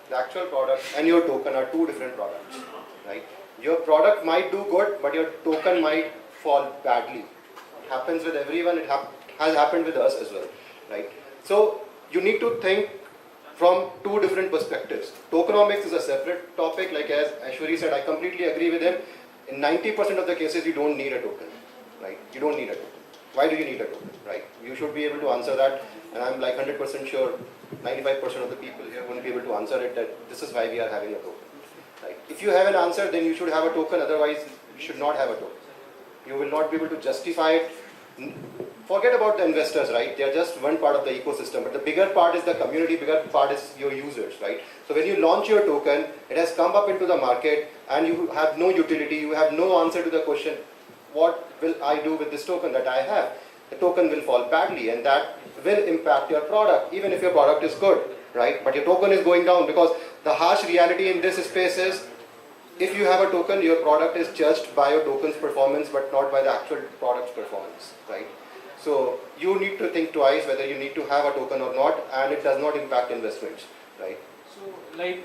the actual product and your token are two different products, right? Your product might do good, but your token might fall badly. It happens with everyone. It has happened with us as well, right? So you need to think from two different perspectives. Tokenomics is a separate topic. Like as Ashwari said, I completely agree with him. In 90% of the cases, you don't need a token, right? You don't need a token. Why do you need a token, right? You should be able to answer that, and I'm like 100% sure 95% of the people here won't be able to answer it, that this is why we are having a token. Right? If you have an answer, then you should have a token, otherwise you should not have a token. You will not be able to justify it. Forget about the investors, right? They are just one part of the ecosystem, but the bigger part is the community, bigger part is your users, right? So when you launch your token, it has come up into the market and you have no utility, you have no answer to the question, what will I do with this token that I have? The token will fall badly and that will impact your product, even if your product is good, right? But your token is going down, because the harsh reality in this space is, if you have a token, your product is judged by your token's performance, but not by the actual product's performance, right? So you need to think twice whether you need to have a token or not, and it does not impact investments, right? So, like,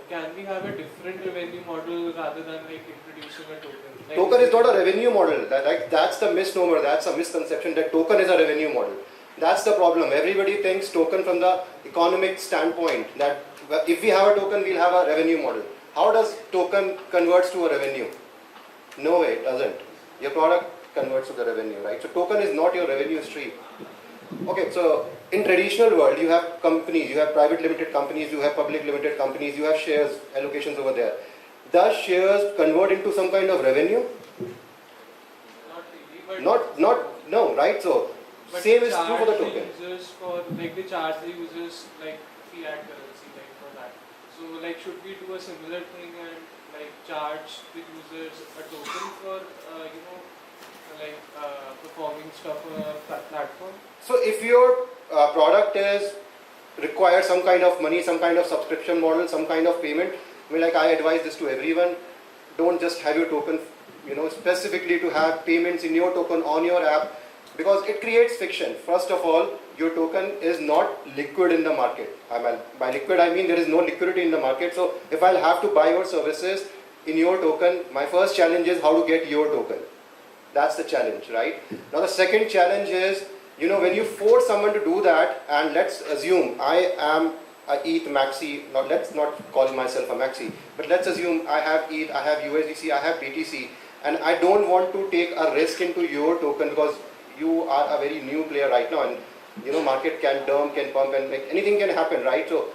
can we have a different revenue model rather than like introducing a token? Like, token is not a revenue model. That's the misnomer. That's a misconception that token is a revenue model. That's the problem. Everybody thinks token from the economic standpoint, that if we have a token, we'll have a revenue model. How does token converts to a revenue? No way, it doesn't. Your product converts to the revenue, right? So token is not your revenue stream. Okay, so in traditional world, you have companies, you have private limited companies, you have public limited companies, you have shares, allocations over there. Does shares convert into some kind of revenue? Not really, but No, right? So same is true for the token. Users for, like, they charge the users like fiat currency, like for that. So like, should we do a similar thing and like charge the users a token for performing stuff on a platform? So if your product requires some kind of money, some kind of subscription model, some kind of payment, I advise this to everyone. Don't just have your token, specifically to have payments in your token on your app, because it creates friction. First of all, your token is not liquid in the market. By liquid, I mean there is no liquidity in the market. So if I'll have to buy your services in your token, my first challenge is how to get your token. That's the challenge, right? Now the second challenge is, when you force someone to do that, and let's assume I am a ETH maxi, let's not call myself a maxi, but let's assume I have ETH, I have USDC, I have BTC, and I don't want to take a risk into your token because you are a very new player right now, and market can dump, can pump, and anything can happen, right? So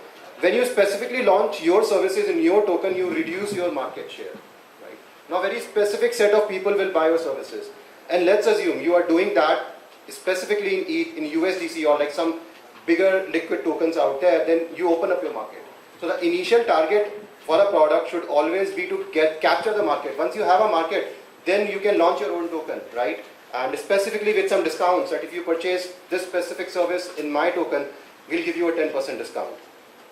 when you specifically launch your services in your token, you reduce your market share, right? Now very specific set of people will buy your services, and let's assume you are doing that specifically in ETH, in USDC, or like some bigger liquid tokens out there. Then you open up your market. So the initial target for a product should always be to capture the market. Once you have a market, then you can launch your own token, right? And specifically with some discounts, that if you purchase this specific service in my token, we'll give you a 10% discount,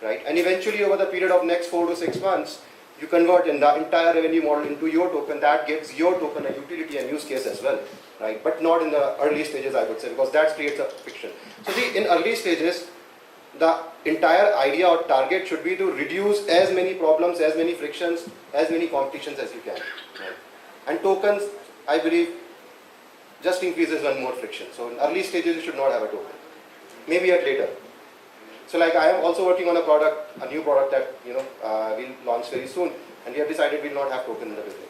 right? And eventually over the period of next 4 to 6 months, you convert in the entire revenue model into your token. That gives your token a utility and use case as well, right? But not in the early stages, I would say, because that creates a friction. So see, in early stages, the entire idea or target should be to reduce as many problems, as many frictions, as many competitions as you can, right? And tokens, I believe, just increases one more friction. So in early stages, you should not have a token. Maybe at later. So like I am also working on a new product that we'll launch very soon, and we have decided we'll not have token in the beginning.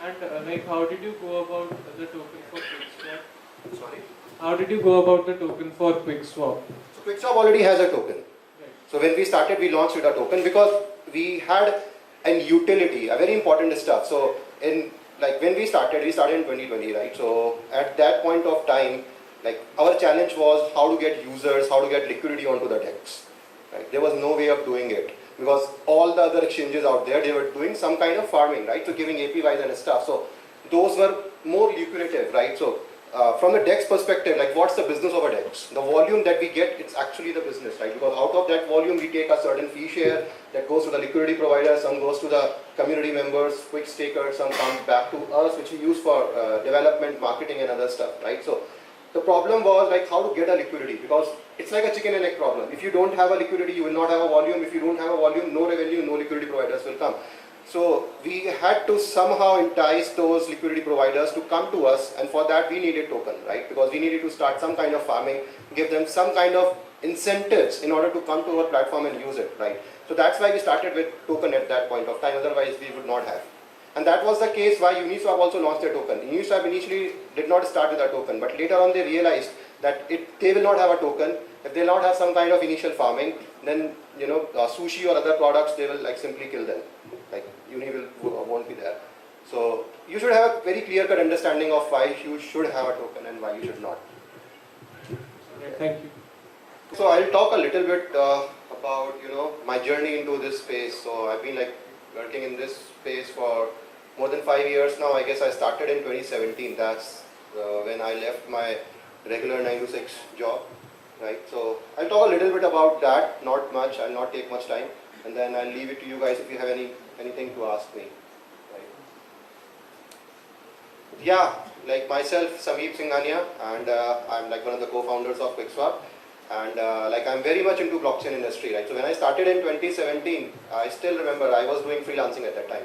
And how did you go about the token for QuickSwap? Sorry? How did you go about the token for QuickSwap? So QuickSwap already has a token. Right. So when we started, we launched with a token because we had an utility, a very important stuff. So when we started in 2020, right? So at that point of time, our challenge was how to get users, how to get liquidity onto the DEX, right? There was no way of doing it because all the other exchanges out there, they were doing some kind of farming, right? So giving APIs and stuff. So those were more lucrative, right? So from the DEX perspective, what's the business of a DEX? The volume that we get, it's actually the business, right? Because out of that volume, we take a certain fee share that goes to the liquidity provider, some goes to the community members, quick stakers, some comes back to us, which we use for development, marketing, and other stuff, right? So the problem was like how to get a liquidity, because it's like a chicken and egg problem. If you don't have a liquidity, you will not have a volume. If you don't have a volume, no revenue, no liquidity providers will come. So we had to somehow entice those liquidity providers to come to us, and for that we needed token, right? Because we needed to start some kind of farming, give them some kind of incentives in order to come to our platform and use it, right? So that's why we started with token at that point of time, otherwise we would not have. And that was the case why Uniswap also launched their token. Uniswap initially did not start with a token, but later on they realized that they will not have a token. If they will not have some kind of initial farming, then sushi or other products, they will like simply kill them. Like Uni won't be there. So you should have a very clear-cut understanding of why you should have a token and why you should not. Okay, thank you. So I'll talk a little bit about my journey into this space. So I've been like working in this space for more than 5 years now. I guess I started in 2017. That's when I left my regular 9 to 6 job, right? So I'll talk a little bit about that. Not much. I'll not take much time, and then I'll leave it to you guys if you have anything to ask me. Right? Yeah, like myself, Sameep Singhania, and I'm like one of the co-founders of QuickSwap. And like I'm very much into blockchain industry, right? So when I started in 2017, I still remember I was doing freelancing at that time,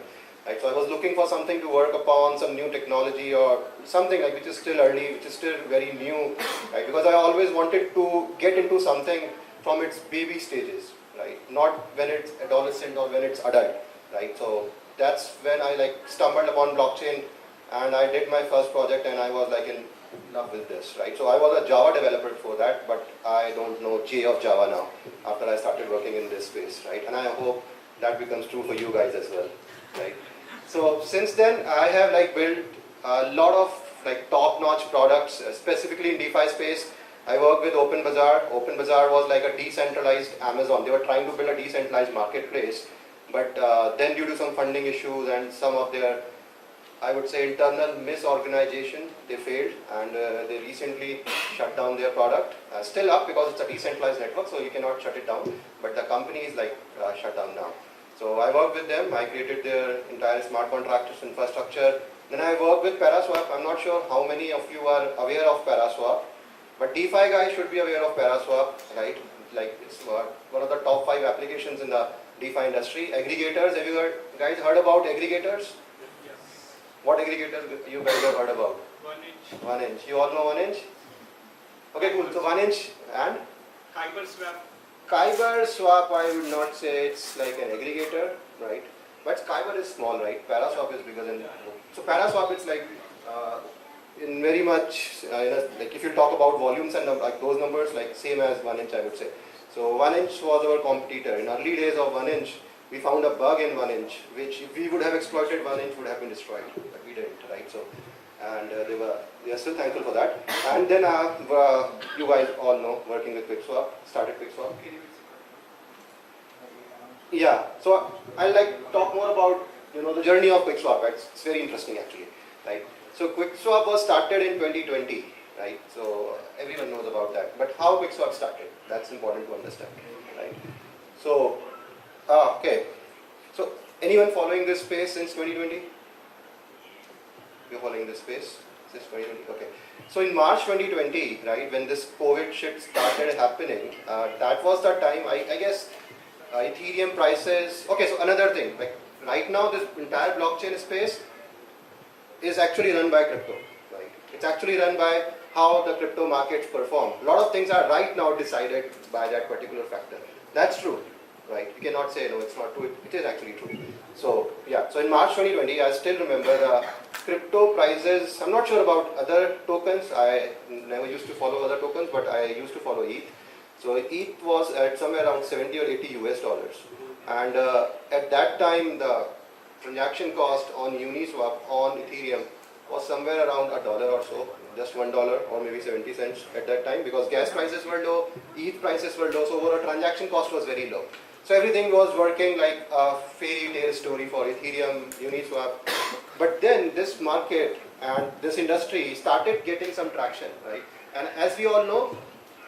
right? So I was looking for something to work upon, some new technology or something like which is still early, which is still very new, right? Because I always wanted to get into something from its baby stages, right? Not when it's adolescent or when it's adult, right? So that's when I like stumbled upon blockchain, and I did my first project, and I was like in love with this, right? So I was a Java developer before that, but I don't know J of Java now after I started working in this space, right? And I hope that becomes true for you guys as well, right? So since then I have like built a lot of like top-notch products, specifically in DeFi space. I work with OpenBazaar. OpenBazaar was like a decentralized Amazon. They were trying to build a decentralized marketplace, but then due to some funding issues and some of their, I would say, internal misorganization, they failed, and they recently shut down their product. Still up because it's a decentralized network, so you cannot shut it down, but the company is like shut down now. So I worked with them. I created their entire smart contracts infrastructure. Then I worked with Paraswap. I'm not sure how many of you are aware of Paraswap, but DeFi guys should be aware of Paraswap, right? Like it's one of the top 5 applications in the DeFi industry. Aggregators, have you guys heard about aggregators? What aggregators you guys have heard about? 1inch. 1inch. You all know 1inch? Okay, cool. So 1inch and? Kyber Swap, I would not say it's like an aggregator, right? But Kyber is small, right? Paraswap is bigger than. So Paraswap is like in very much, like if you talk about volumes and like those numbers, like same as 1inch, I would say. So 1inch was our competitor. In early days of 1inch, we found a bug in 1inch, which if we would have exploited, 1inch would have been destroyed, but we didn't, right? So, and they are still thankful for that. And then you guys all know, working with QuickSwap, started QuickSwap. Yeah, so I'll like talk more about the journey of QuickSwap, right? It's very interesting actually, right? So QuickSwap was started in 2020, right? So everyone knows about that. But how QuickSwap started? That's important to understand, right? So okay, so anyone following this space since 2020? You're following this space since 2020, okay. So in March 2020, right, when this COVID shit started happening, that was the time, I guess, Ethereum prices, okay, so another thing, like right now this entire blockchain space is actually run by crypto, right? It's actually run by how the crypto markets perform. A lot of things are right now decided by that particular factor. That's true. Right? You cannot say no, it's not true. It is actually true. So yeah, so in March 2020, I still remember the crypto prices. I'm not sure about other tokens. I never used to follow other tokens, but I used to follow ETH. So ETH was at somewhere around 70 or 80 US dollars. And at that time, the transaction cost on Uniswap on Ethereum was somewhere around $1 or so, just $1 or maybe 70 cents at that time, because gas prices were low, ETH prices were low, so overall transaction cost was very low. So everything was working like a fairy tale story for Ethereum, Uniswap. But then this market and this industry started getting some traction, right? And as we all know,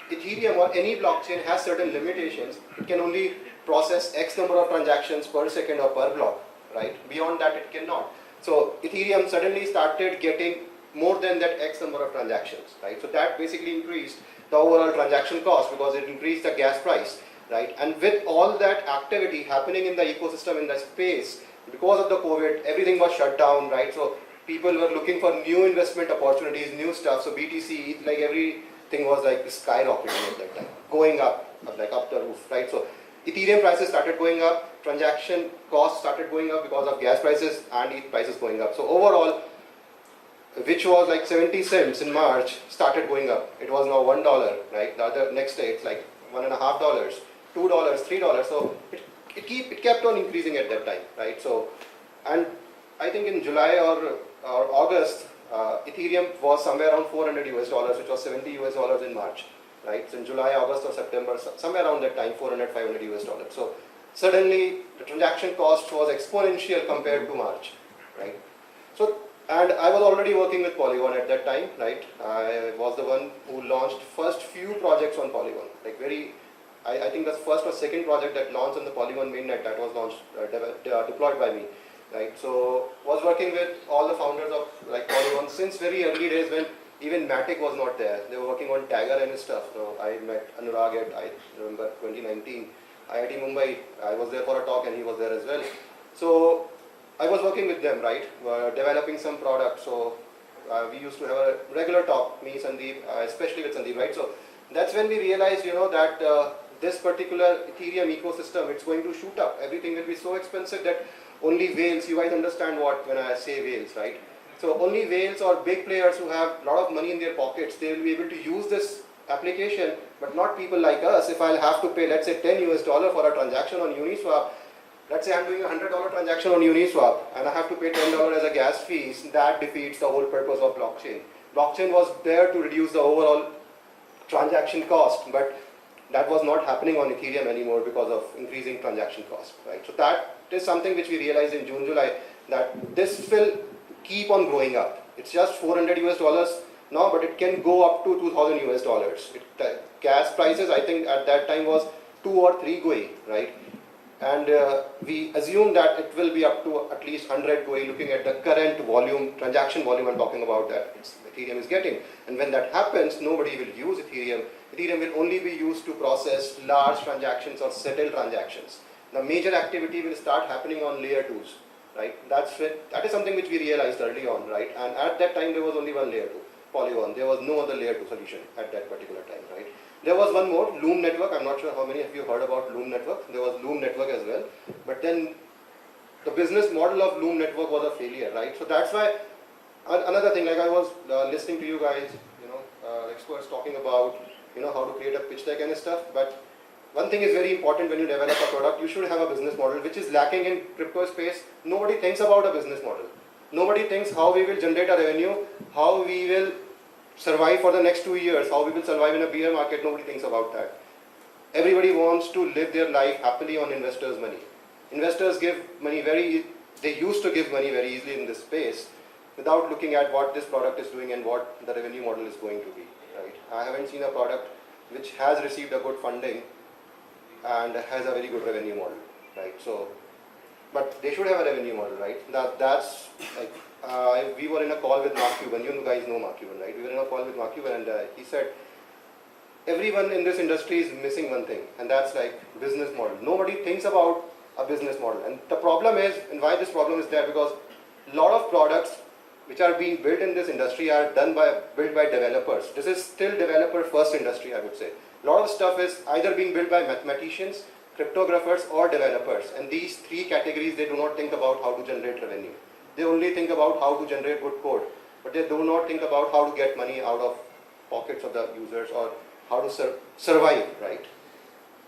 Ethereum or any blockchain has certain limitations. It can only process X number of transactions per second or per block, right? Beyond that, it cannot. So Ethereum suddenly started getting more than that X number of transactions, right? So that basically increased the overall transaction cost because it increased the gas price, right? And with all that activity happening in the ecosystem in the space, because of the COVID, everything was shut down, right? So people were looking for new investment opportunities, new stuff. So BTC, like everything was like skyrocketing at that time, going up, like up the roof, right? So Ethereum prices started going up, transaction costs started going up because of gas prices and ETH prices going up. So overall, which was like 70 cents in March, started going up. It was now $1, right? The other next day it's like $1.50, $2, $3. So it kept on increasing at that time, right? So, and I think in July or August, Ethereum was somewhere around $400 US, which was $70 US in March, right? So in July, August or September, somewhere around that time, 400, $500 US. So suddenly the transaction cost was exponential compared to March, right? So, and I was already working with Polygon at that time, right? I was the one who launched first few projects on Polygon, like I think the first or second project that launched on the Polygon mainnet that was launched, deployed by me, right? So was working with all the founders of like Polygon since very early days when even Matic was not there. They were working on Tagger and stuff. So I met Anurag at, I remember 2019, IIT Mumbai. I was there for a talk and he was there as well. So I was working with them, right? Developing some products. So we used to have a regular talk, me, Sandeep, especially with Sandeep, right? So that's when we realized, that this particular Ethereum ecosystem, it's going to shoot up. Everything will be so expensive that only whales, you guys understand what when I say whales, right? So only whales or big players who have a lot of money in their pockets, they will be able to use this application, but not people like us. If I'll have to pay, let's say $10 US for a transaction on Uniswap, let's say I'm doing a $100 transaction on Uniswap and I have to pay $10 as a gas fee, that defeats the whole purpose of blockchain. Blockchain was there to reduce the overall transaction cost, but that was not happening on Ethereum anymore because of increasing transaction cost, right? So that is something which we realized in June, July, that this will keep on growing up. It's just $400 US now, but it can go up to $2,000 US. Gas prices, I think at that time was 2 or 3 GUI, right? And we assume that it will be up to at least 100 GUI looking at the current volume, transaction volume I'm talking about that Ethereum is getting. And when that happens, nobody will use Ethereum. Ethereum will only be used to process large transactions or settle transactions. The major activity will start happening on layer 2s, right? That is something which we realized early on, right? And at that time there was only one layer 2, Polygon. There was no other layer 2 solution at that particular time, right? There was one more, Loom Network. I'm not sure how many of you heard about Loom Network. There was Loom Network as well. But then the business model of Loom Network was a failure, right? So that's why, another thing, like I was listening to you guys, experts talking about, how to create a pitch deck and stuff. But one thing is very important when you develop a product, you should have a business model, which is lacking in crypto space. Nobody thinks about a business model. Nobody thinks how we will generate a revenue, how we will survive for the next 2 years, how we will survive in a bear market. Nobody thinks about that. Everybody wants to live their life happily on investors' money. Investors give money they used to give money very easily in this space without looking at what this product is doing and what the revenue model is going to be, right? I haven't seen a product which has received a good funding and has a very good revenue model, right? So, but they should have a revenue model, right? That's like, we were in a call with Mark Cuban. You guys know Mark Cuban, right? We were in a call with Mark Cuban and he said, everyone in this industry is missing one thing, and that's like business model. Nobody thinks about a business model. And the problem is, and why this problem is there, because a lot of products which are being built in this industry are built by developers. This is still developer first industry, I would say. A lot of stuff is either being built by mathematicians, cryptographers or developers. And these 3 categories, they do not think about how to generate revenue. They only think about how to generate good code, but they do not think about how to get money out of pockets of the users or how to survive, right?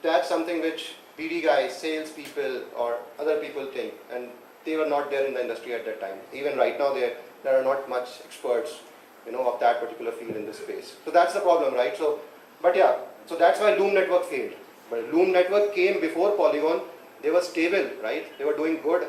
That's something which BD guys, sales people or other people think, and they were not there in the industry at that time. Even right now, there are not much experts, of that particular field in this space. So that's the problem, right? So, but yeah, so that's why Loom Network failed. But Loom Network came before Polygon. They were stable, right? They were doing good.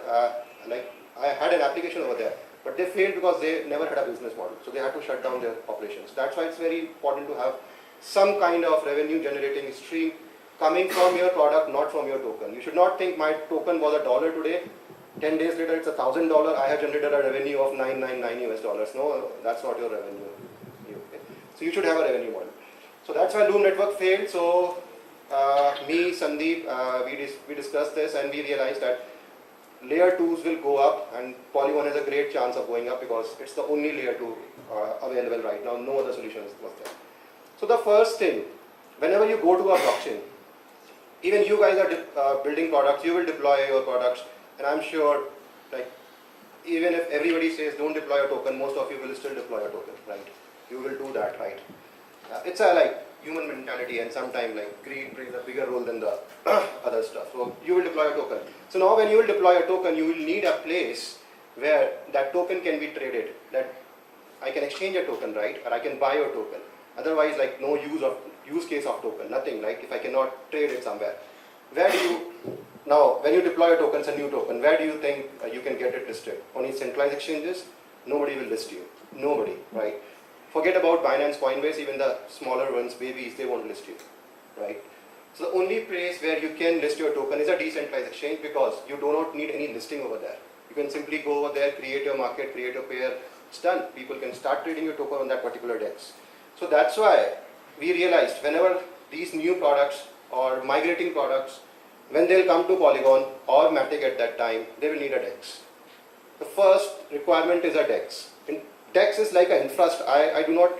Like I had an application over there, but they failed because they never had a business model. So they had to shut down their operations. That's why it's very important to have some kind of revenue generating stream coming from your product, not from your token. You should not think my token was $1 today, 10 days later it's $1,000, I have generated a revenue of $999 US. No, that's not your revenue. Okay. So you should have a revenue model. So that's why Loom Network failed. So me, Sandeep, we discussed this and we realized that layer 2s will go up and Polygon has a great chance of going up because it's the only layer 2 available right now. No other solutions was there. So the first thing, whenever you go to a blockchain, even you guys are building products, you will deploy your products, and I'm sure, like, even if everybody says don't deploy a token, most of you will still deploy a token, right? You will do that, right? It's a like human mentality, and sometimes like greed plays a bigger role than the other stuff. So you will deploy a token. So now when you will deploy a token, you will need a place where that token can be traded. That I can exchange a token, right? Or I can buy a token. Otherwise, like no use case of token, nothing, right? If I cannot trade it somewhere, where do you now when you deploy a token, it's a new token. Where do you think you can get it listed? On these centralized exchanges, nobody will list you. Nobody, right? Forget about Binance, Coinbase, even the smaller ones, babies, they won't list you, right? So the only place where you can list your token is a decentralized exchange because you do not need any listing over there. You can simply go over there, create your market, create a pair, it's done. People can start trading your token on that particular DEX. So that's why we realized whenever these new products or migrating products, when they'll come to Polygon or Matic at that time, they will need a DEX. The first requirement is a DEX. DEX is like an infrastructure. I do not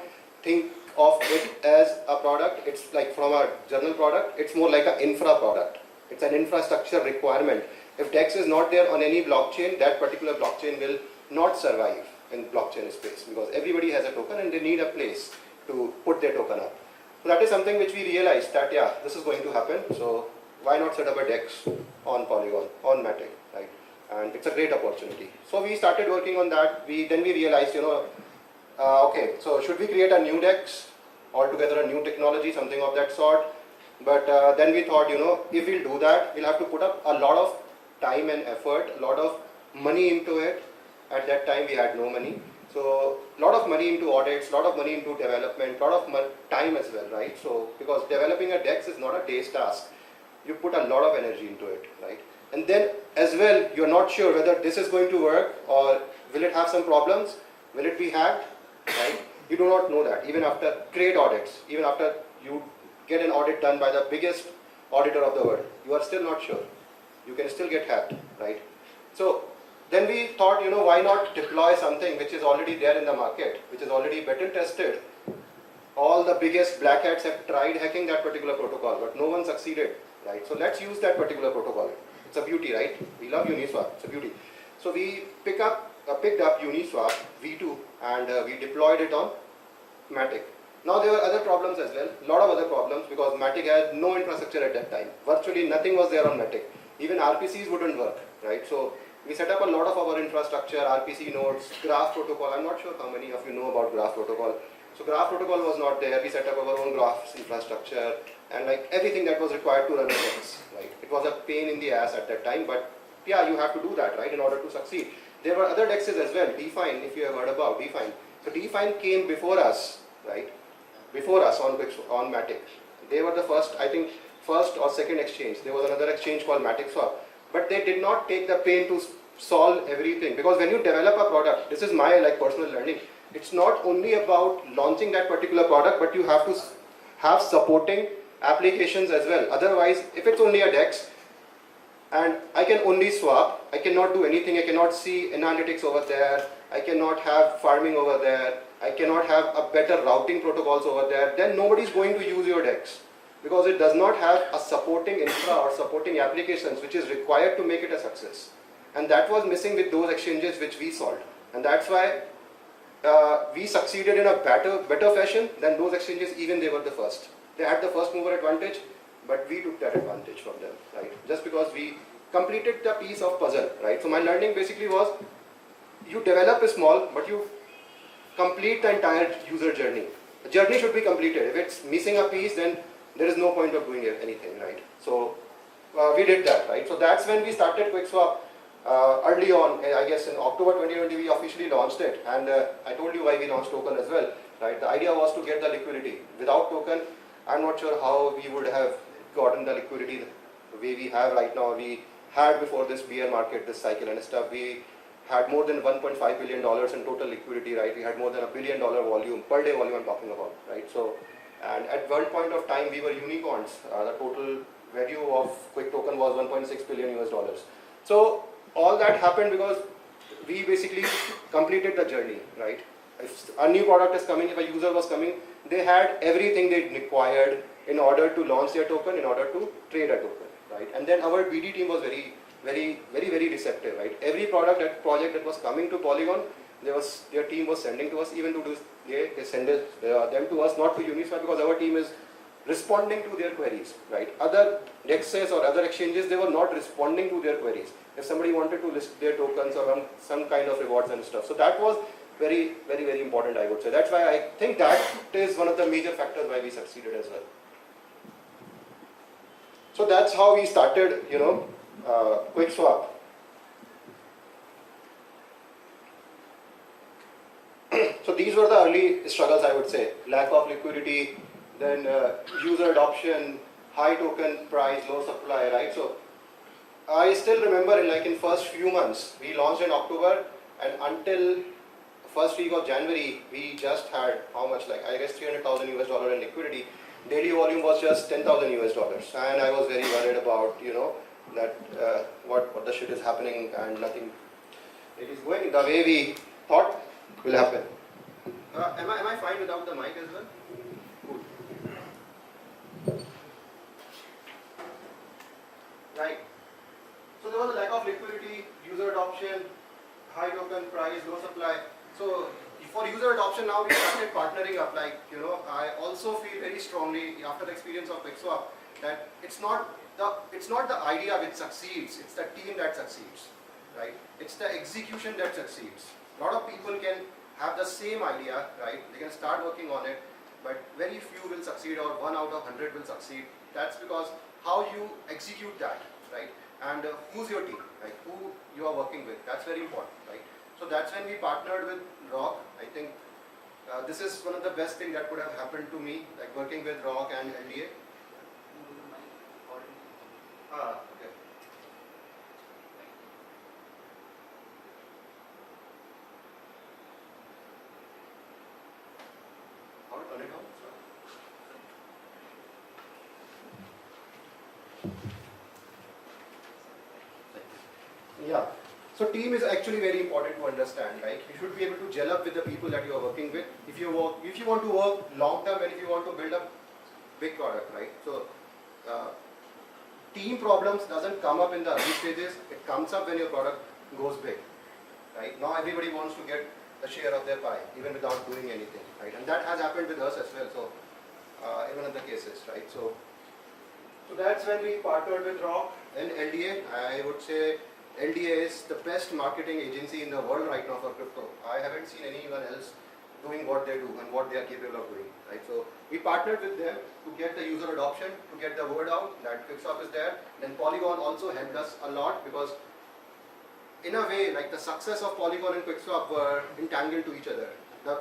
think of it as a product. It's like from our journal product, it's more like an infra product. It's an infrastructure requirement. If DEX is not there on any blockchain, that particular blockchain will not survive in blockchain space because everybody has a token and they need a place to put their token up. So that is something which we realized that yeah, this is going to happen. So why not set up a DEX on Polygon, on Matic, right? And it's a great opportunity. So we started working on that. Then we realized, okay, so should we create a new DEX, altogether a new technology, something of that sort. But then we thought, if we'll do that, we'll have to put up a lot of time and effort, a lot of money into it. At that time, we had no money. So a lot of money into audits, a lot of money into development, a lot of time as well, right? So because developing a DEX is not a day's task. You put a lot of energy into it, right? And then as well, you're not sure whether this is going to work or will it have some problems? Will it be hacked, right? You do not know that. Even after great audits, even after you get an audit done by the biggest auditor of the world, you are still not sure. You can still get hacked, right? So then we thought, why not deploy something which is already there in the market, which is already better tested. All the biggest black hats have tried hacking that particular protocol, but no one succeeded, right? So let's use that particular protocol. It's a beauty, right? We love Uniswap, it's a beauty. So we picked up Uniswap V2 and we deployed it on Matic. Now there were other problems as well, a lot of other problems because Matic had no infrastructure at that time. Virtually nothing was there on Matic. Even RPCs wouldn't work, right? So we set up a lot of our infrastructure, RPC nodes, Graph protocol. I'm not sure how many of you know about Graph protocol. So Graph protocol was not there. We set up our own Graph infrastructure and like everything that was required to run a DEX, right? It was a pain in the ass at that time, but yeah, you have to do that, right, in order to succeed. There were other DEXs as well, Define, if you have heard about Define. So Define came before us, right? Before us on Matic. They were the first, I think, first or second exchange. There was another exchange called Matic Swap, but they did not take the pain to solve everything because when you develop a product, this is my like personal learning. It's not only about launching that particular product, but you have to have supporting applications as well. Otherwise, if it's only a DEX and I can only swap, I cannot do anything. I cannot see analytics over there. I cannot have farming over there. I cannot have a better routing protocols over there. Then nobody's going to use your DEX because it does not have a supporting infra or supporting applications which is required to make it a success. And that was missing with those exchanges which we solved. And that's why we succeeded in a better fashion than those exchanges, even they were the first. They had the first mover advantage, but we took that advantage from them, right? Just because we completed the piece of puzzle, right? So my learning basically was, you develop a small, but you complete the entire user journey. The journey should be completed. If it's missing a piece, then there is no point of doing anything, right? So we did that, right? So that's when we started QuickSwap. Early on, I guess in October 2020, we officially launched it, and I told you why we launched token as well, right? The idea was to get the liquidity. Without token, I'm not sure how we would have gotten the liquidity the way we have right now. We had before this bear market, this cycle and stuff. We had more than $1.5 billion in total liquidity, right? We had more than $1 billion volume, per day volume I'm talking about, right? So, and at one point of time we were unicorns. The total value of Quick Token was 1.6 billion US dollars. So all that happened because we basically completed the journey, right? If a new product is coming, if a user was coming, they had everything they required in order to launch their token, in order to trade a token, right? And then our BD team was very receptive, right? Every project that was coming to Polygon, their team was sending to us, even to do, they send them to us, not to Uniswap, because our team is responding to their queries, right? Other DEXs or other exchanges, they were not responding to their queries. If somebody wanted to list their tokens or some kind of rewards and stuff. So that was very important, I would say. That's why I think that is one of the major factors why we succeeded as well. So that's how we started, QuickSwap. So these were the early struggles, I would say. Lack of liquidity, then user adoption, high token price, low supply, right? So I still remember in first few months, we launched in October, and until first week of January, we just had how much, I guess 300,000 US dollar in liquidity. Daily volume was just 10,000 US dollars, and I was very worried about, that what the shit is happening, and nothing it is going the way we thought will happen. Am I fine without the mic as well? Cool. Right. So there was a lack of liquidity, user adoption, high token price, low supply. So for user adoption now we started partnering up. I also feel very strongly after the experience of QuickSwap that it's not the idea which succeeds, it's the team that succeeds, right? It's the execution that succeeds. A lot of people can have the same idea, right? They can start working on it, but very few will succeed, or 1 out of 100 will succeed. That's because how you execute that, right? And who's your team, right? Who you are working with, that's very important, right? So that's when we partnered with Rock. I think this is one of the best things that could have happened to me, working with Rock and LDA. Okay. How to turn it on? Yeah. So team is actually very important to understand, right? You should be able to gel up with the people that you are working with. If you want to work long term, and if you want to build a big product, right? So team problems doesn't come up in the early stages. It comes up when your product goes big, right? Now everybody wants to get a share of their pie, even without doing anything, right? And that has happened with us as well. So in one of the cases, right? So that's when we partnered with Rock and LDA. I would say LDA is the best marketing agency in the world right now for crypto. I haven't seen anyone else doing what they do and what they are capable of doing, right? So we partnered with them to get the user adoption, to get the word out that QuickSwap is there. Then Polygon also helped us a lot, because in a way, the success of Polygon and QuickSwap were entangled to each other.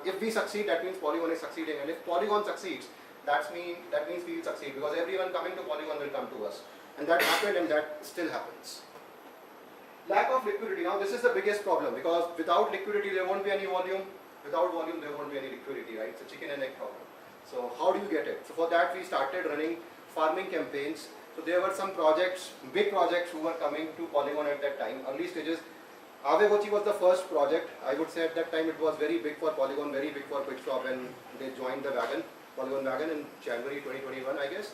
If we succeed, that means Polygon is succeeding, and if Polygon succeeds, that means we will succeed, because everyone coming to Polygon will come to us. And that happened, and that still happens. Lack of liquidity. Now this is the biggest problem, because without liquidity there won't be any volume. Without volume there won't be any liquidity, right? It's a chicken and egg problem. So how do you get it? So for that we started running farming campaigns. So there were some projects, big projects, who were coming to Polygon at that time, early stages. Aave was the first project. I would say at that time it was very big for Polygon, very big for QuickSwap, when they joined the Polygon wagon in January 2021, I guess.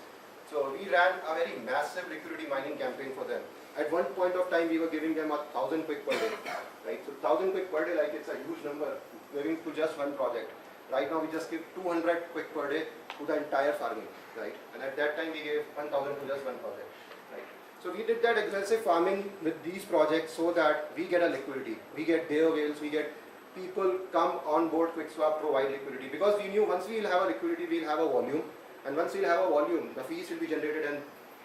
So we ran a very massive liquidity mining campaign for them. At one point of time, we were giving them 1,000 quick per day, right? So 1,000 quick per day, it's a huge number, giving to just one project. Right now, we just give 200 quick per day to the entire farming, right? And at that time, we gave 1,000 to just one project, right? So we did that aggressive farming with these projects so that we get a liquidity, we get bear whales, we get people come on board QuickSwap, provide liquidity, because we knew once we will have a liquidity, we will have a volume, and once we will have a volume, the fees will be generated, and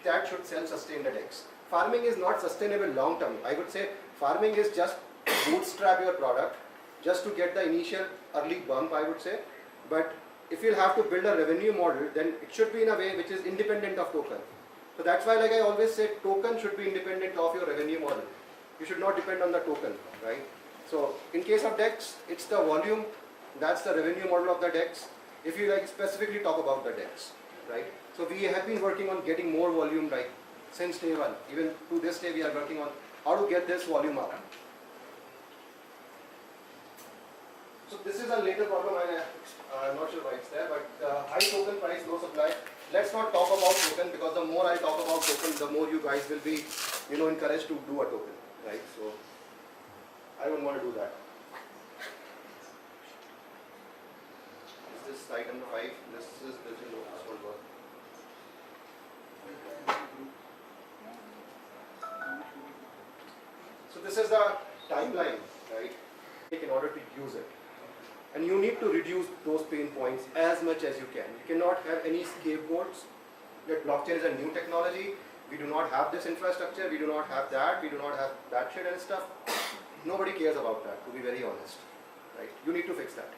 that should self-sustain the DEX. Farming is not sustainable long term. I would say farming is just bootstrap your product, just to get the initial early bump, I would say. But if you'll have to build a revenue model, then it should be in a way which is independent of token. So that's why, like I always say, token should be independent of your revenue model. You should not depend on the token, right? So in case of DEX, it's the volume, that's the revenue model of the DEX. If you like specifically talk about the DEX, right? So we have been working on getting more volume, right? Since day one, even to this day we are working on how to get this volume up. So this is a later problem, I'm not sure why it's there, but high token price, low supply. Let's not talk about token, because the more I talk about token, the more you guys will be, encouraged to do a token, right? So I don't want to do that. Is this slide number 5? This won't work. So this is the timeline, right? In order to use it. And you need to reduce those pain points as much as you can. You cannot have any scapegoats that blockchain is a new technology. We do not have this infrastructure. We do not have that. We do not have that shit and stuff. Nobody cares about that, to be very honest. Right? You need to fix that.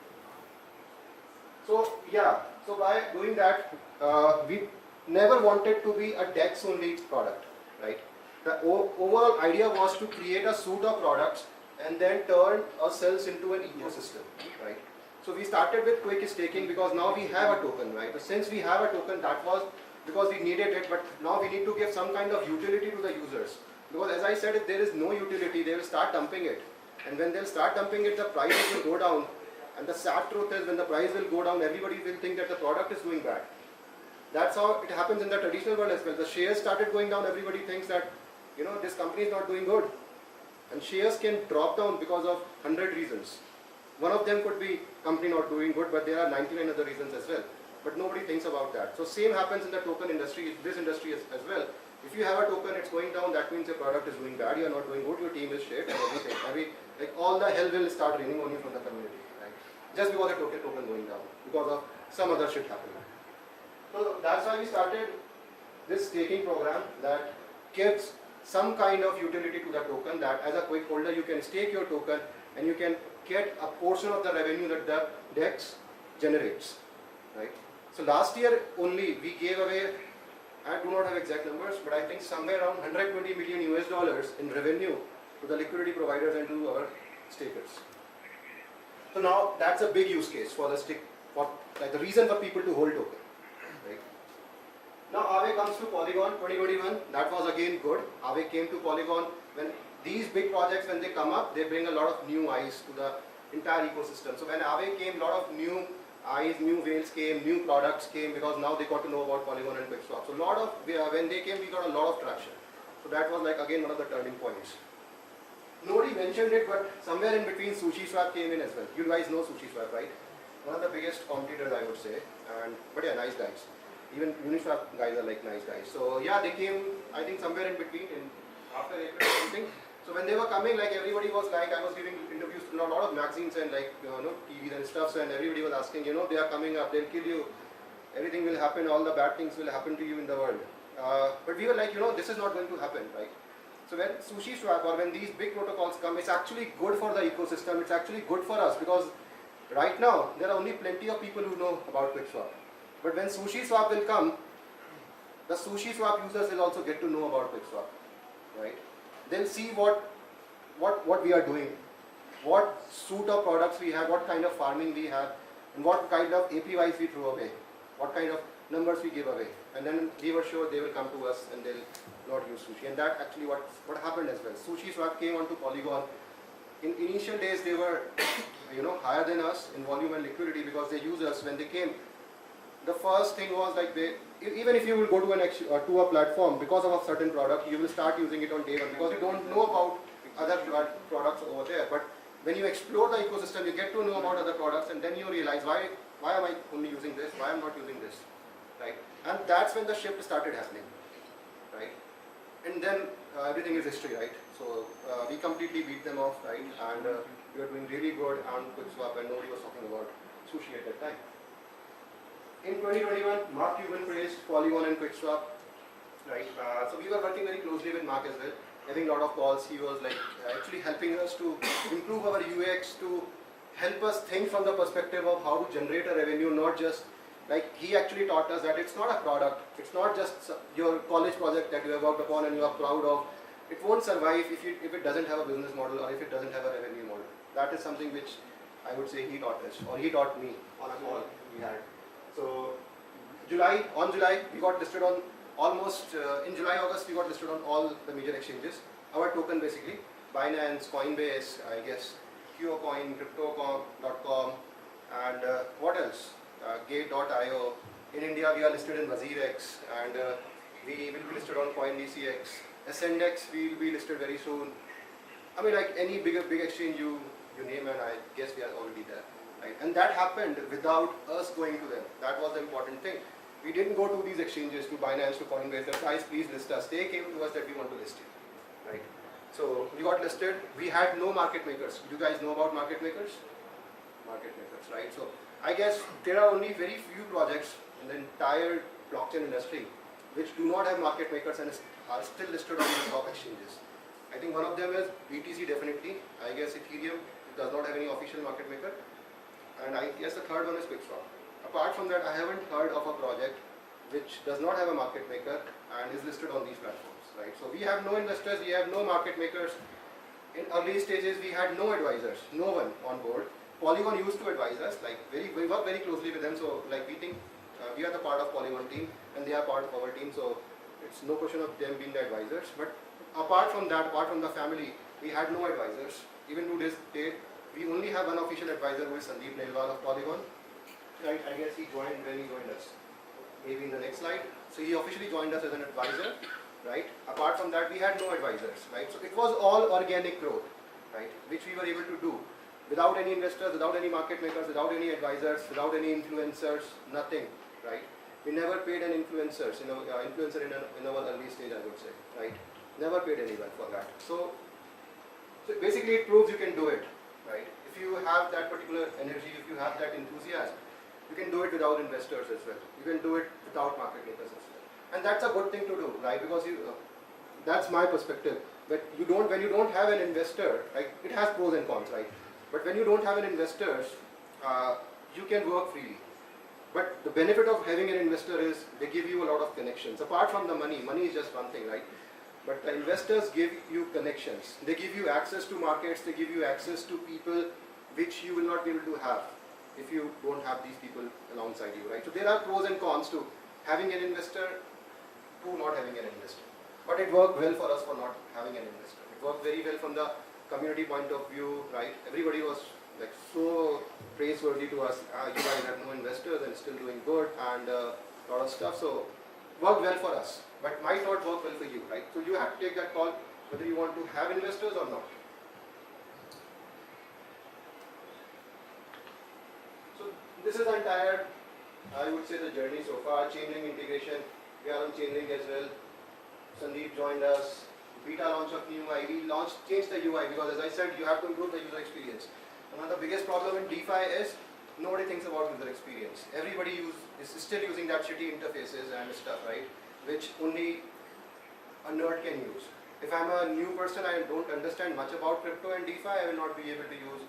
So yeah, so by doing that, we never wanted to be a DEX only product, right? The overall idea was to create a suite of products and then turn ourselves into an ecosystem, right? So we started with quick staking because now we have a token, right? So since we have a token, that was because we needed it, but now we need to give some kind of utility to the users. Because as I said, if there is no utility, they will start dumping it. And when they'll start dumping it, the price will go down. And the sad truth is, when the price will go down, everybody will think that the product is doing bad. That's how it happens in the traditional world as well. The shares started going down, everybody thinks that, this company is not doing good. And shares can drop down because of 100 reasons. One of them could be company not doing good, but there are 99 other reasons as well. But nobody thinks about that. So same happens in the token industry, this industry as well. If you have a token, it's going down, that means your product is doing bad, you are not doing good, your team is shit, and everything. All the hell will start raining on you from the community, right? Just because the token going down, because of some other shit happening. So that's why we started this staking program that gives some kind of utility to the token, that as a quick holder you can stake your token and you can get a portion of the revenue that the DEX generates, right? So last year only we gave away, I do not have exact numbers, but I think somewhere around 120 million US dollars in revenue to the liquidity providers and to our stakers. So now that's a big use case for the the reason for people to hold token, right? Now Aave comes to Polygon 2021, that was again good. Aave came to Polygon. When these big projects, when they come up, they bring a lot of new eyes to the entire ecosystem. So when Aave came, a lot of new eyes, new whales came, new products came, because now they got to know about Polygon and QuickSwap. So when they came, we got a lot of traction. So that was like again one of the turning points. Nobody mentioned it, but somewhere in between SushiSwap came in as well. You guys know SushiSwap, right? One of the biggest competitors, I would say. But yeah, nice guys. Even Uniswap guys are like nice guys. So yeah, they came, I think somewhere in between, after April or something. So when they were coming, like everybody was like, I was giving interviews to a lot of magazines and like, TVs and stuff, and everybody was asking, they are coming up, they'll kill you, everything will happen, all the bad things will happen to you in the world. But we were like, this is not going to happen, right? So when SushiSwap or when these big protocols come, it's actually good for the ecosystem, it's actually good for us, because right now, there are only plenty of people who know about QuickSwap. But when SushiSwap will come, the SushiSwap users will also get to know about QuickSwap, right? They'll see what we are doing, what suite of products we have, what kind of farming we have, and what kind of APIs we throw away, what kind of numbers we give away. And then we were sure they will come to us and they'll not use Sushi. And that actually what happened as well. SushiSwap came onto Polygon. In initial days, they were higher than us in volume and liquidity, because they use us. When they came, the first thing was like even if you will go to a platform because of a certain product, you will start using it on day one, because you don't know about other products over there. But when you explore the ecosystem, you get to know about other products, and then you realize why am I only using this? Why am I not using this? Right? And that's when the shift started happening, right? And then everything is history, right? So we completely beat them off, right? And we were doing really good on QuickSwap, and nobody was talking about Sushi at that time. In 2021, Mark Cuban praised Polygon and QuickSwap, right? So we were working very closely with Mark as well, having a lot of calls. He was like actually helping us to improve our UX, to help us think from the perspective of how to generate a revenue, not just Like he actually taught us that it's not a product, it's not just your college project that you have worked upon and you are proud of. It won't survive if it doesn't have a business model or if it doesn't have a revenue model. That is something which I would say he taught us, or he taught me on a call we had. So July we got listed on almost in July August we got listed on all the major exchanges. Our token basically Binance, Coinbase, I guess QCoin, Crypto.com, and what else? Gate.io. In India we are listed in WazirX, and we will be listed on CoinDCX. Ascendex we will be listed very soon. I mean, like any big exchange you name, and I guess we are already there, right? And that happened without us going to them. That was the important thing. We didn't go to these exchanges, to Binance, to Coinbase, that guys please list us. They came to us that we want to list you, right? So we got listed. We had no market makers. Do you guys know about market makers? Market makers, right? So I guess there are only very few projects in the entire blockchain industry which do not have market makers and are still listed on the top exchanges. I think one of them is BTC definitely. I guess Ethereum does not have any official market maker. And I guess the third one is QuickSwap. Apart from that, I haven't heard of a project which does not have a market maker and is listed on these platforms, right? So we have no investors, we have no market makers. In early stages, we had no advisors, no one on board. Polygon used to advise us, like we work very closely with them. So like we think we are the part of Polygon team and they are part of our team. So it's no question of them being the advisors. But apart from that, apart from the family, we had no advisors. Even to this day, we only have one official advisor who is Sandeep Nelwal of Polygon. Right, I guess he joined when he joined us. Maybe in the next slide. So he officially joined us as an advisor, right? Apart from that, we had no advisors, right? So it was all organic growth, right? Which we were able to do without any investors, without any market makers, without any advisors, without any influencers, nothing, right? We never paid an influencer in our early stage, I would say, right? Never paid anyone for that. So basically it proves you can do it, right? If you have that particular energy, if you have that enthusiasm, you can do it without investors as well. You can do it without market makers as well. And that's a good thing to do, right? Because that's my perspective. But when you don't have an investor, right? It has pros and cons, right? But when you don't have an investors, you can work freely. But the benefit of having an investor is they give you a lot of connections. Apart from the money is just one thing, right? But the investors give you connections. They give you access to markets, they give you access to people which you will not be able to have if you don't have these people alongside you, right? So there are pros and cons to having an investor to not having an investor. But it worked well for us for not having an investor. It worked very well from the community point of view, right? Everybody was like so praiseworthy to us. You guys have no investors and still doing good and a lot of stuff. So worked well for us, but might not work well for you, right? So you have to take that call whether you want to have investors or not. So this is the entire, I would say, the journey so far. Chainlink integration, we are on Chainlink as well. Sandeep joined us. Beta launch of new UI. We changed the UI because, as I said, you have to improve the user experience. And one of the biggest problem in DeFi is nobody thinks about user experience. Everybody is still using that shitty interfaces and stuff, right? Which only a nerd can use. If I'm a new person, I don't understand much about crypto and DeFi, I will not be able to use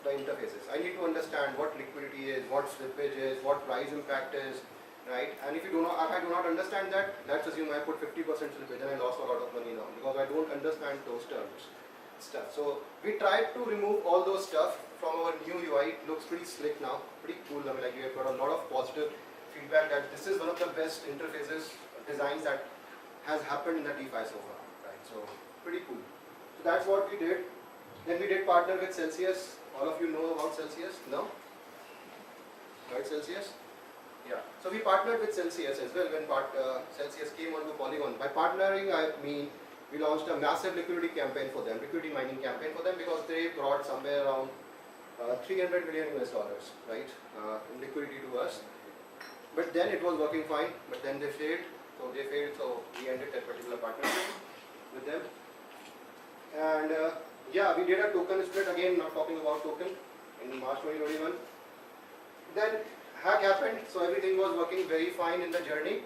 the interfaces. I need to understand what liquidity is, what slippage is, what price impact is, right? And if I do not understand that, let's assume I put 50% slippage and I lost a lot of money now because I don't understand those terms. Stuff. So we tried to remove all those stuff from our new UI. It looks pretty slick now, pretty cool. I mean, like we have got a lot of positive feedback that this is one of the best interfaces designs that has happened in the DeFi so far, right? So pretty cool. So that's what we did. Then we did partner with Celsius. All of you know about Celsius, no? Right, Celsius? Yeah. So we partnered with Celsius as well when Celsius came onto Polygon. By partnering, I mean we launched a massive liquidity campaign for them, liquidity mining campaign for them because they brought somewhere around 300 million US dollars, right, in liquidity to us. But then it was working fine, but then they failed. So we ended that particular partnership with them. And yeah, we did a token split, again not talking about token, in March 2021. Then hack happened, so everything was working very fine in the journey.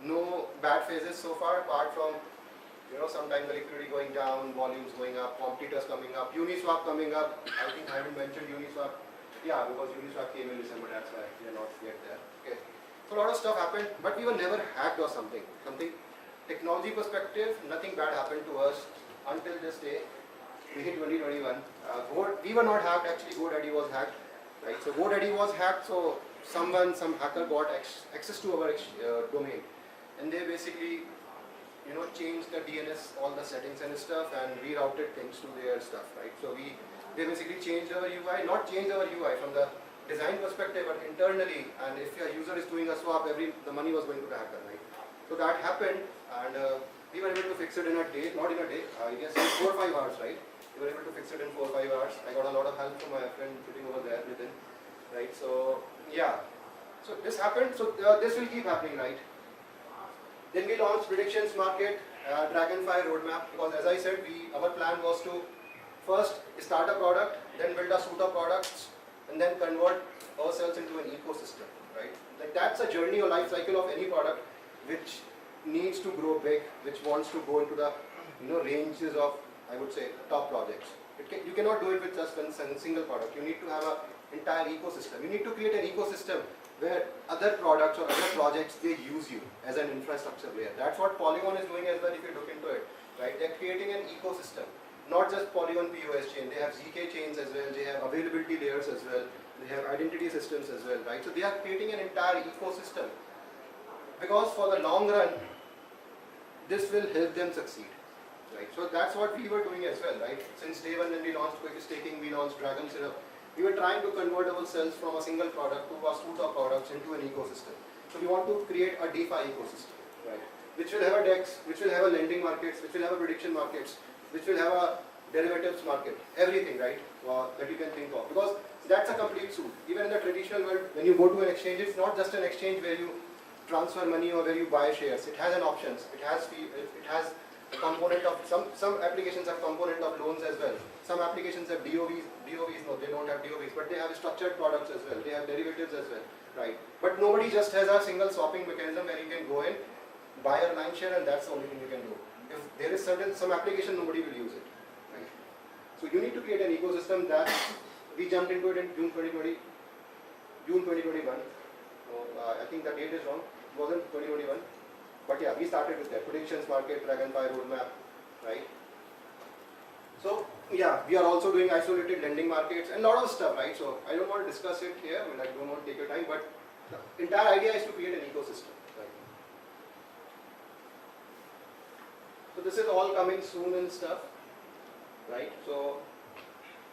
No bad phases so far, apart from sometimes the liquidity going down, volumes going up, competitors coming up, Uniswap coming up. I think I haven't mentioned Uniswap. Yeah, because Uniswap came in December, that's why we are not yet there. Okay. So a lot of stuff happened, but we were never hacked or something. Technology perspective, nothing bad happened to us until this day. We hit 2021. We were not hacked, actually GoDaddy was hacked. Right? So GoDaddy was hacked, so some hacker got access to our domain. And they basically changed the DNS, all the settings and stuff, and rerouted things to their stuff, right? So they basically changed our UI, not changed our UI from the design perspective, but internally, and if your user is doing a swap, the money was going to the hacker, right? So that happened, and we were able to fix it in a day, not in a day, I guess 4 or 5 hours, right? We were able to fix it in 4 or 5 hours. I got a lot of help from my friend sitting over there within, right? So yeah, so this happened, so this will keep happening, right? Then we launched predictions market, Dragonfly roadmap, because as I said, our plan was to first start a product, then build a suite of products, and then convert ourselves into an ecosystem, right? Like that's a journey or life cycle of any product which needs to grow big, which wants to go into the ranges of, I would say, top projects. You cannot do it with just one single product. You need to have an entire ecosystem. You need to create an ecosystem where other products or other projects, they use you as an infrastructure layer. That's what Polygon is doing as well if you look into it, right? They're creating an ecosystem, not just Polygon POS chain. They have ZK chains as well, they have availability layers as well, they have identity systems as well, right? So they are creating an entire ecosystem because for the long run, this will help them succeed, right? So that's what we were doing as well, right? Since day one when we launched quick staking, we launched Dragon Syrup. We were trying to convert ourselves from a single product to a suite of products into an ecosystem. So we want to create a DeFi ecosystem, right? Which will have a DEX, which will have a lending markets, which will have a prediction markets, which will have a derivatives market, everything, right? That you can think of. Because that's a complete suite. Even in the traditional world, when you go to an exchange, it's not just an exchange where you transfer money or where you buy shares. It has an options. It has a component of some applications have component of loans as well. Some applications have DOVs. No, they don't have DOVs, but they have structured products as well. They have derivatives as well, right? But nobody just has a single swapping mechanism where you can go in, buy a line share, and that's the only thing you can do. If there is some application, nobody will use it, right? So you need to create an ecosystem that we jumped into it in June 2020, June 2021. So, I think the date is wrong. It wasn't 2021. But yeah, we started with that. Predictions market, Dragonfly roadmap, right? So yeah, we are also doing isolated lending markets and a lot of stuff, right? So I don't want to discuss it here. I mean, I don't want to take your time, but the entire idea is to create an ecosystem, right? So this is all coming soon and stuff, right? So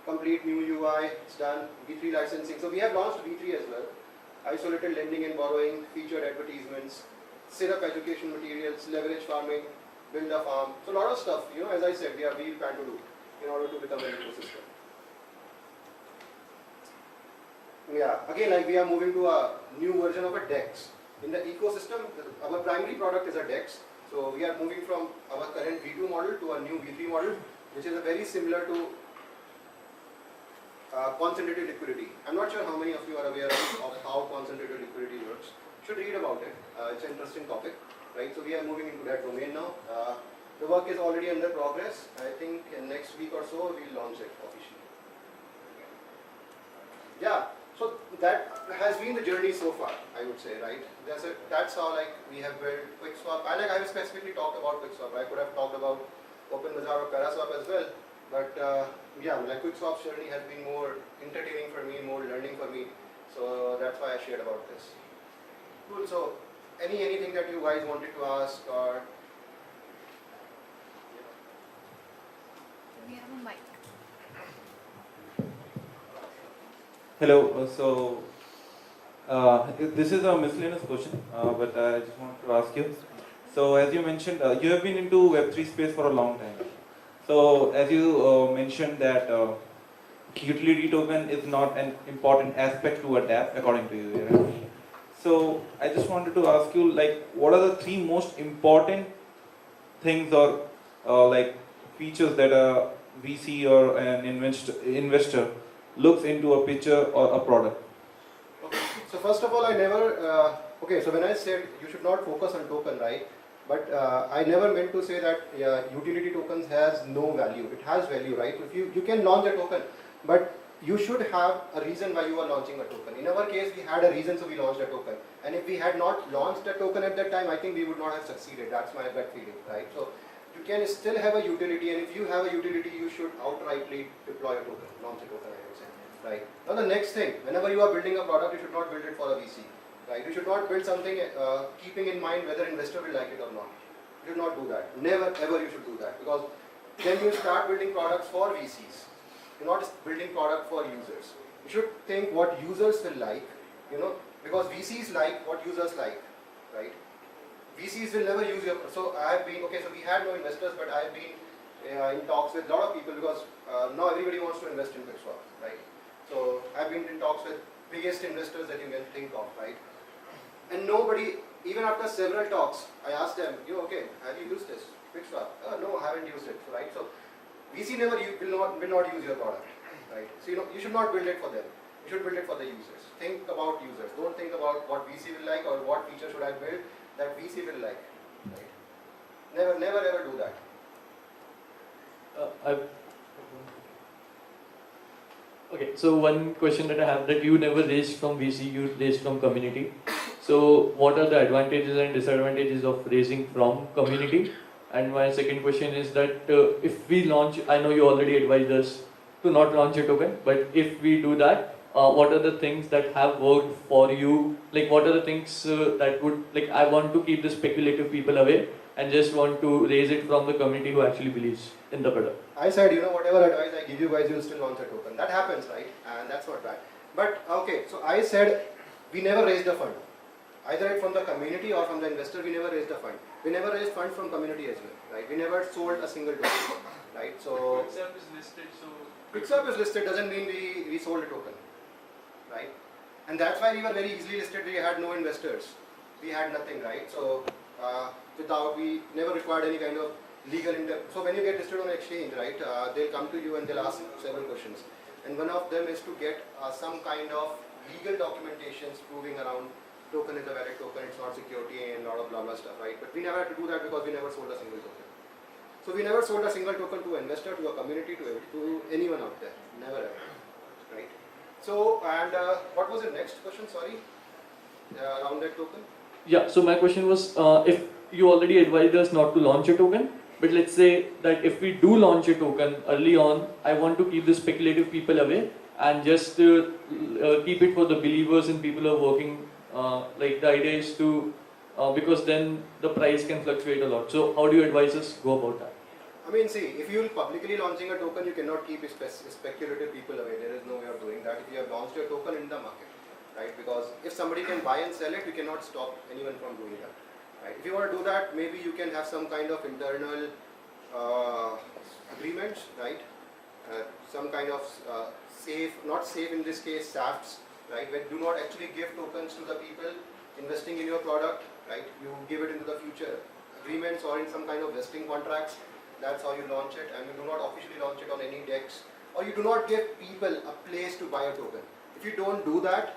complete new UI, it's done. V3 licensing. So we have launched V3 as well. Isolated lending and borrowing, featured advertisements, syrup education materials, leverage farming, build a farm. So a lot of stuff, as I said, we plan to do in order to become an ecosystem. Yeah, again, like we are moving to a new version of a DEX. In the ecosystem, our primary product is a DEX. So we are moving from our current V2 model to a new V3 model, which is a very similar to concentrated liquidity. I'm not sure how many of you are aware of how concentrated liquidity works. You should read about it. It's an interesting topic, right? So we are moving into that domain now. The work is already under progress. I think in next week or so we'll launch it officially. Yeah. So that has been the journey so far, I would say, right? That's how we have built QuickSwap. I have specifically talked about QuickSwap. I could have talked about OpenBazaar or Paraswap as well. But yeah, QuickSwap's journey has been more entertaining for me, more learning for me. So that's why I shared about this. Cool. So anything that you guys wanted to ask or? We have a mic. Hello. This is a miscellaneous question, but I just wanted to ask you. So as you mentioned, you have been into Web3 space for a long time. So as you mentioned that utility token is not an important aspect to adapt according to you. Right? So I just wanted to ask you, what are the 3 most important things or features that a VC or an investor looks into a picture or a product? Okay. So first of all, I never, so when I said you should not focus on token, right? But I never meant to say that utility tokens has no value. It has value, right? If you can launch a token, but you should have a reason why you are launching a token. In our case, we had a reason, so we launched a token. And if we had not launched a token at that time, I think we would not have succeeded. That's my gut feeling, right? So you can still have a utility, and if you have a utility, you should outrightly deploy a token, launch a token, I would say, right? Now the next thing, whenever you are building a product, you should not build it for a VC, right? You should not build something keeping in mind whether investor will like it or not. You should not do that. Never ever you should do that, because then you start building products for VCs. You're not building product for users. You should think what users will like, because VCs like what users like, right? VCs will never use your, so I have been, so we had no investors, but I have been in talks with a lot of people, because now everybody wants to invest in QuickSwap, right? So I've been in talks with biggest investors that you can think of, right? And nobody, even after several talks, I asked them, have you used this QuickSwap? No, I haven't used it, right? So VC will not use your product, right? So you should not build it for them. You should build it for the users. Think about users. Don't think about what VC will like or what feature should I build that VC will like, right? Never ever do that. Okay, so one question that I have, that you never raised from VC, you raised from community. So what are the advantages and disadvantages of raising from community? And my second question is that if we launch, I know you already advised us to not launch a token, but if we do that, what are the things that have worked for you? Like what are the things that would, like I want to keep the speculative people away and just want to raise it from the community who actually believes in the product? I said, whatever advice I give you guys, you'll still launch a token. That happens, right? And that's not bad. But okay, so I said we never raised a fund. Either from the community or from the investor, we never raised a fund. We never raised funds from community as well, right? We never sold a single token, right? So QuickSwap is listed, so QuickSwap is listed doesn't mean we sold a token, right? And that's why we were very easily listed. We had no investors. We had nothing, right? So we never required any kind of legal so when you get listed on an exchange, right, they'll come to you and they'll ask several questions. And one of them is to get some kind of legal documentations proving around token is a valid token, it's not security and a lot of blah blah stuff, right? But we never had to do that because we never sold a single token. So we never sold a single token to an investor, to a community, to anyone out there. Never ever, right? So, and what was the next question, sorry, around that token? Yeah, so my question was, if you already advised us not to launch a token, but let's say that if we do launch a token early on, I want to keep the speculative people away and just keep it for the believers and people who are working. Like the idea is to, because then the price can fluctuate a lot. So how do you advise us go about that? I mean, see, if you're publicly launching a token, you cannot keep speculative people away. There is no way of doing that if you have launched your token in the market, right? Because if somebody can buy and sell it, you cannot stop anyone from doing that, right? If you want to do that, maybe you can have some kind of internal agreements, right? Some kind of safe, not safe in this case, SAFs, right? Where do not actually give tokens to the people investing in your product, right? You give it into the future agreements or in some kind of vesting contracts. That's how you launch it, and you do not officially launch it on any DEX, or you do not give people a place to buy a token. If you don't do that,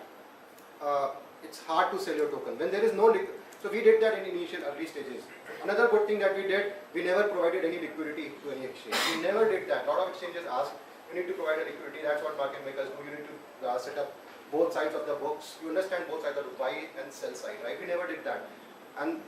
it's hard to sell your token. When there is no so we did that in initial early stages. Another good thing that we did, we never provided any liquidity to any exchange. We never did that. A lot of exchanges ask, you need to provide a liquidity. That's what market makers do. You need to set up both sides of the books. You understand both sides of the buy and sell side, right? We never did that. And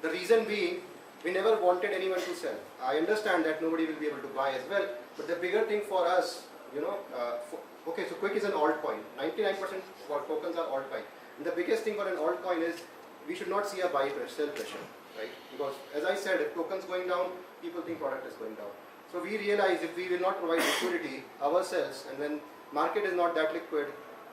the reason being, we never wanted anyone to sell. I understand that nobody will be able to buy as well, but the bigger thing for us, okay, so Quick is an altcoin. 99% of our tokens are altcoin. And the biggest thing for an altcoin is we should not see a buy pressure, sell pressure, right? Because as I said, if tokens going down, people think product is going down. So we realize if we will not provide liquidity ourselves, and when market is not that liquid,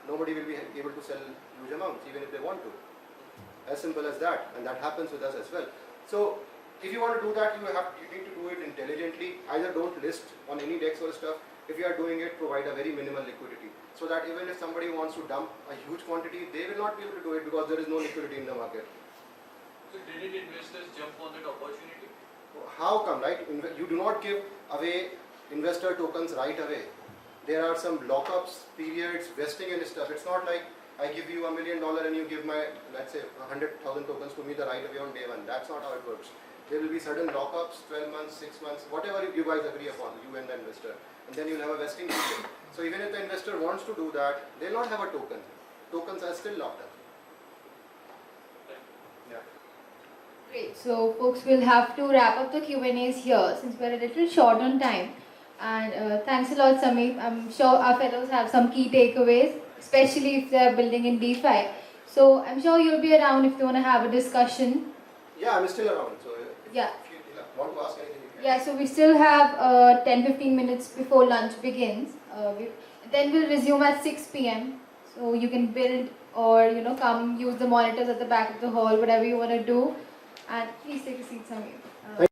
nobody will be able to sell huge amounts, even if they want to. As simple as that, and that happens with us as well. So if you want to do that, you need to do it intelligently. Either don't list on any DEX or stuff. If you are doing it, provide a very minimal liquidity, so that even if somebody wants to dump a huge quantity, they will not be able to do it because there is no liquidity in the market. So didn't investors jump on that opportunity? How come, right? You do not give away investor tokens right away. There are some lockups, periods, vesting and stuff. It's not like I give you $1 million and you give my, let's say, 100,000 tokens to me the right away on day one. That's not how it works. There will be certain lockups, 12 months, 6 months, whatever you guys agree upon, you and the investor. And then you'll have a vesting period. So even if the investor wants to do that, they'll not have a token. Tokens are still locked up. Yeah. Great. So, folks, we'll have to wrap up the Q&As here since we're a little short on time. And thanks a lot, Sameep. I'm sure our fellows have some key takeaways, especially if they're building in DeFi. So, I'm sure you'll be around if you want to have a discussion. Yeah, I'm still around. So if Yeah. you want to ask anything, you can. Yeah, so we still have 10-15 minutes before lunch begins. Then we'll resume at 6 p.m. So you can build or come use the monitors at the back of the hall, whatever you want to do. And please take a seat, Sameep.